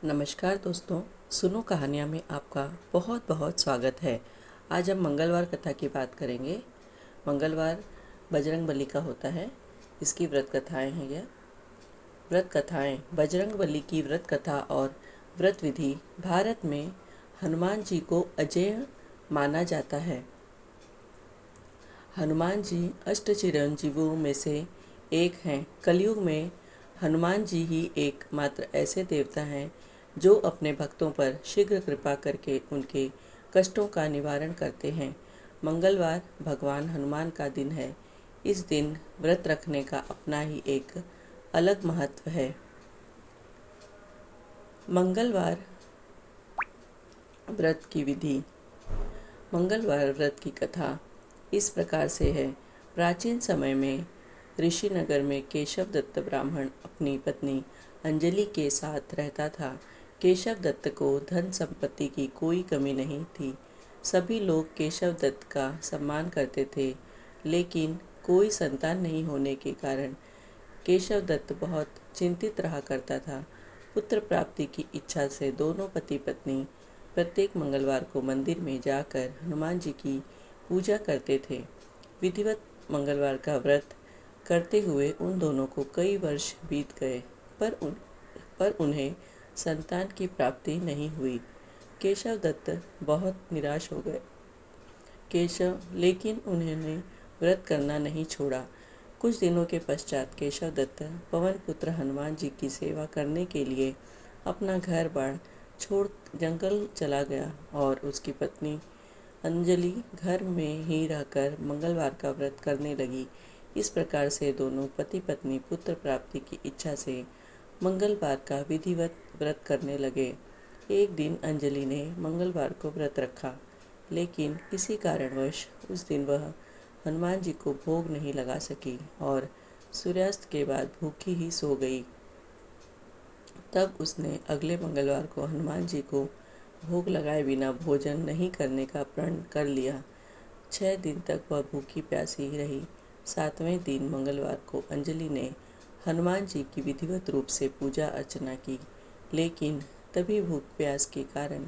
नमस्कार दोस्तों, सुनो कहानियाँ में आपका बहुत बहुत स्वागत है। आज हम मंगलवार कथा की बात करेंगे। मंगलवार बजरंगबली का होता है। इसकी व्रत कथाएं हैं यह व्रत कथाएं बजरंगबली की व्रत कथा और व्रत विधि। भारत में हनुमान जी को अजेय माना जाता है। हनुमान जी अष्ट चिरंजीवों में से एक हैं। कलयुग में हनुमान जी ही एकमात्र ऐसे देवता हैं जो अपने भक्तों पर शीघ्र कृपा करके उनके कष्टों का निवारण करते हैं। मंगलवार भगवान हनुमान का दिन है। इस दिन व्रत रखने का अपना ही एक अलग महत्व है। मंगलवार व्रत की विधि। मंगलवार व्रत की कथा इस प्रकार से है। प्राचीन समय में ऋषिनगर में केशव दत्त ब्राह्मण अपनी पत्नी अंजलि के साथ रहता था। केशव दत्त को धन संपत्ति की कोई कमी नहीं थी। सभी लोग केशव दत्त का सम्मान करते थे, लेकिन कोई संतान नहीं होने के कारण केशव दत्त बहुत चिंतित रहा करता था। पुत्र प्राप्ति की इच्छा से दोनों पति पत्नी प्रत्येक मंगलवार को मंदिर में जाकर हनुमान जी की पूजा करते थे। विधिवत मंगलवार का व्रत करते हुए उन दोनों को कई वर्ष बीत गए, पर उन्हें संतान की प्राप्ति नहीं हुई। केशव दत्त बहुत निराश हो गए। लेकिन उन्होंने व्रत करना नहीं छोड़ा। कुछ दिनों के पश्चात केशव दत्त पवन पुत्र हनुमान जी की सेवा करने के लिए अपना घर बार छोड़ जंगल चला गया और उसकी पत्नी अंजलि घर में ही रहकर मंगलवार का व्रत करने लगी। इस प्रकार से दोनों पति पत्नी पुत्र प्राप्ति की इच्छा से मंगलवार का विधिवत व्रत करने लगे। एक दिन अंजलि ने मंगलवार को व्रत रखा, लेकिन किसी कारणवश उस दिन वह हनुमान जी को भोग नहीं लगा सकी और सूर्यास्त के बाद भूखी ही सो गई। तब उसने अगले मंगलवार को हनुमान जी को भोग लगाए बिना भोजन नहीं करने का प्रण कर लिया। 6 दिन तक वह भूखी प्यासी रही। 7वें दिन मंगलवार को अंजलि ने हनुमान जी की विधिवत रूप से पूजा अर्चना की, लेकिन तभी भूख प्यास के कारण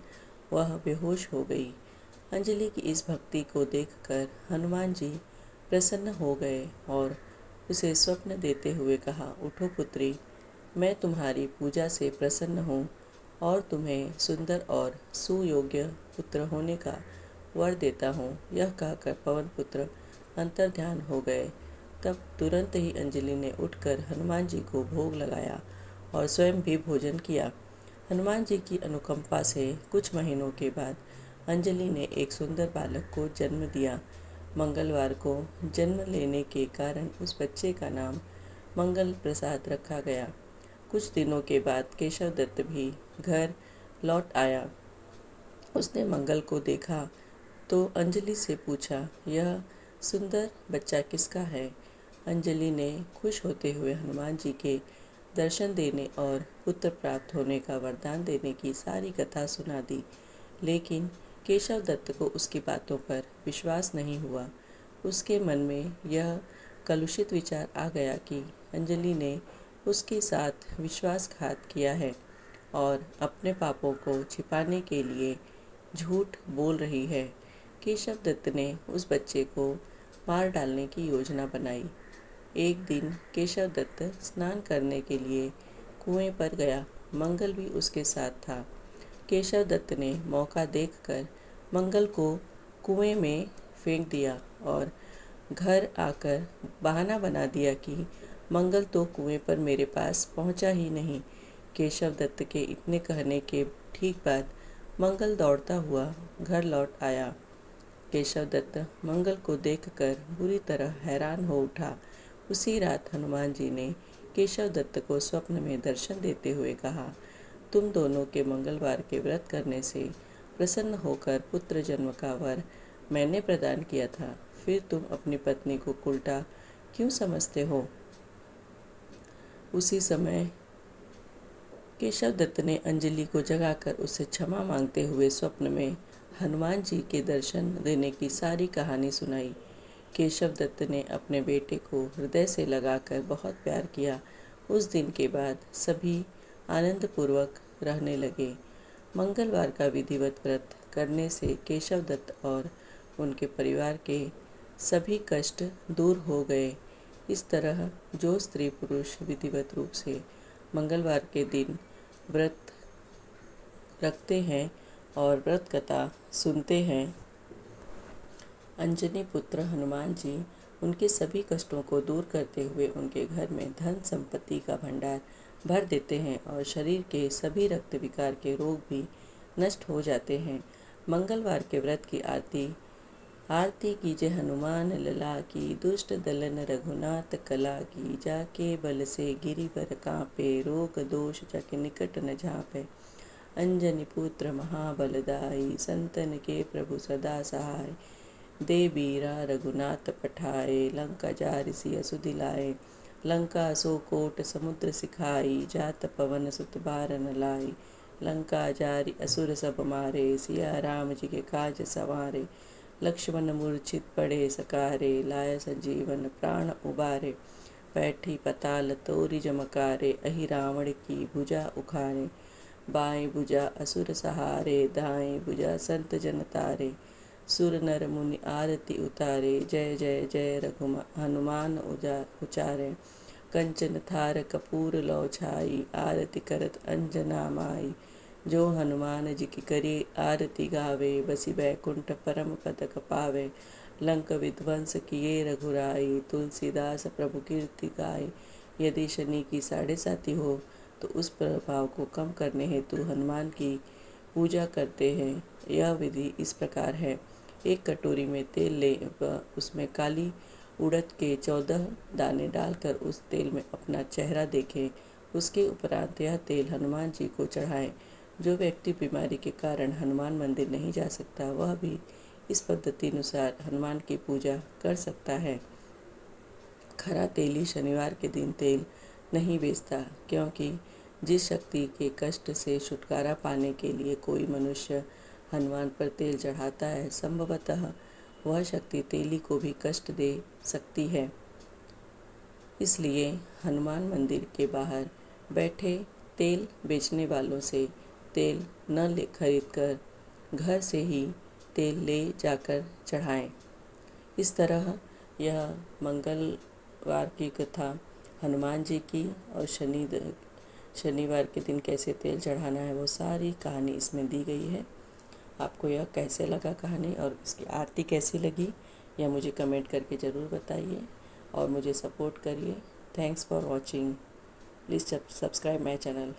वह बेहोश हो गई। अंजलि की इस भक्ति को देखकर हनुमान जी प्रसन्न हो गए और उसे स्वप्न देते हुए कहा, उठो पुत्री, मैं तुम्हारी पूजा से प्रसन्न हूँ और तुम्हें सुंदर और सुयोग्य पुत्र होने का वर देता हूँ। यह कहकर पवन पुत्र अंतर्ध्यान हो गए। तब तुरंत ही अंजलि ने उठकर हनुमान जी को भोग लगाया और स्वयं भी भोजन किया। हनुमान जी की अनुकंपा से कुछ महीनों के बाद अंजलि ने एक सुंदर बालक को जन्म दिया। मंगलवार को जन्म लेने के कारण उस बच्चे का नाम मंगल प्रसाद रखा गया। कुछ दिनों के बाद केशव दत्त भी घर लौट आया। उसने मंगल को देखा तो अंजलि से पूछा, यह सुंदर बच्चा किसका है? अंजलि ने खुश होते हुए हनुमान जी के दर्शन देने और पुत्र प्राप्त होने का वरदान देने की सारी कथा सुना दी, लेकिन केशव दत्त को उसकी बातों पर विश्वास नहीं हुआ। उसके मन में यह कलुषित विचार आ गया कि अंजलि ने उसके साथ विश्वासघात किया है और अपने पापों को छिपाने के लिए झूठ बोल रही है। केशव दत्त ने उस बच्चे को मार डालने की योजना बनाई। एक दिन केशव दत्त स्नान करने के लिए कुएं पर गया। मंगल भी उसके साथ था। केशव दत्त ने मौका देखकर मंगल को कुएं में फेंक दिया और घर आकर बहाना बना दिया कि मंगल तो कुएं पर मेरे पास पहुंचा ही नहीं। केशव दत्त के इतने कहने के ठीक बाद मंगल दौड़ता हुआ घर लौट आया। केशव दत्त मंगल को देखकर बुरी तरह हैरान हो उठा। उसी रात हनुमान जी ने केशव दत्त को स्वप्न में दर्शन देते हुए कहा, तुम दोनों के मंगलवार के व्रत करने से प्रसन्न होकर पुत्र जन्म का वर मैंने प्रदान किया था, फिर तुम अपनी पत्नी को उल्टा क्यों समझते हो? उसी समय केशव दत्त ने अंजलि को जगाकर उससे क्षमा मांगते हुए स्वप्न में हनुमान जी के दर्शन देने की सारी कहानी सुनाई। केशव दत्त ने अपने बेटे को हृदय से लगाकर बहुत प्यार किया। उस दिन के बाद सभी आनंदपूर्वक रहने लगे। मंगलवार का विधिवत व्रत करने से केशव दत्त और उनके परिवार के सभी कष्ट दूर हो गए। इस तरह जो स्त्री पुरुष विधिवत रूप से मंगलवार के दिन व्रत रखते हैं और व्रत कथा सुनते हैं, अंजनी पुत्र हनुमान जी उनके सभी कष्टों को दूर करते हुए उनके घर में धन संपत्ति का भंडार भर देते हैं और शरीर के सभी रक्त विकार के रोग भी नष्ट हो जाते हैं। मंगलवार के व्रत की आरती कीजिए हनुमान लला की, दुष्ट दलन रघुनाथ कला की, जाके बल से गिरि बर कांपे, रोग दोष जाके निकट न झाँपे। अंजनी पुत्र महाबलदाई, संतन के प्रभु सदा सहाय, दे बीरा रघुनाथ पठाए, लंका जारि सिय सुधि लाए। लंका सो कोट समुद्र सिखाई, जात पवन सुत बारन लाई। लंका जारि असुर सब मारे, सिया राम जी के काज सवारे। लक्ष्मण मूर्छित पड़े सकारे, लाय संजीवन प्राण उबारे। बैठी पताल तोरी जमकारे, अहि रावण की भुजा उखारे। बाएं भुजा असुर सहारे, दाएं भुजा संत जन तारे। सुर नर मुनि आरती उतारे, जय जय जय हनुमान उचारे। कंचन थार कपूर लौ छाई, आरती करत अंजना माई। जो हनुमान जी की करी आरती गावे, बसी बैकुंठ परम पद पावे। लंक विध्वंस किए रघुराई, तुलसीदास प्रभु कीर्ति गाई। यदि शनि की 7.5 हो तो उस प्रभाव को कम करने हेतु हनुमान की पूजा करते हैं। यह विधि इस प्रकार है। एक कटोरी में तेल ले, उसमें काली उड़द के 14 दाने डालकर उस तेल में अपना चेहरा देखें। उसके उपरांत यह तेल हनुमान जी को चढ़ाएं। जो व्यक्ति बीमारी के कारण हनुमान मंदिर नहीं जा सकता, वह भी इस पद्धति अनुसार हनुमान की पूजा कर सकता है। खरा तेली शनिवार के दिन तेल नहीं बेचता, क्योंकि जिस शक्ति के कष्ट से छुटकारा पाने के लिए कोई मनुष्य हनुमान पर तेल चढ़ाता है, संभवतः वह शक्ति तेली को भी कष्ट दे सकती है। इसलिए हनुमान मंदिर के बाहर बैठे तेल बेचने वालों से तेल न खरीद कर घर से ही तेल ले जाकर चढ़ाएं। इस तरह यह मंगलवार की कथा हनुमान जी की और शनिवार के दिन कैसे तेल चढ़ाना है, वो सारी कहानी इसमें दी गई है। आपको यह कैसे लगा कहानी और इसकी आरती कैसी लगी, यह मुझे कमेंट करके ज़रूर बताइए और मुझे सपोर्ट करिए। Thanks for watching. Please subscribe my channel.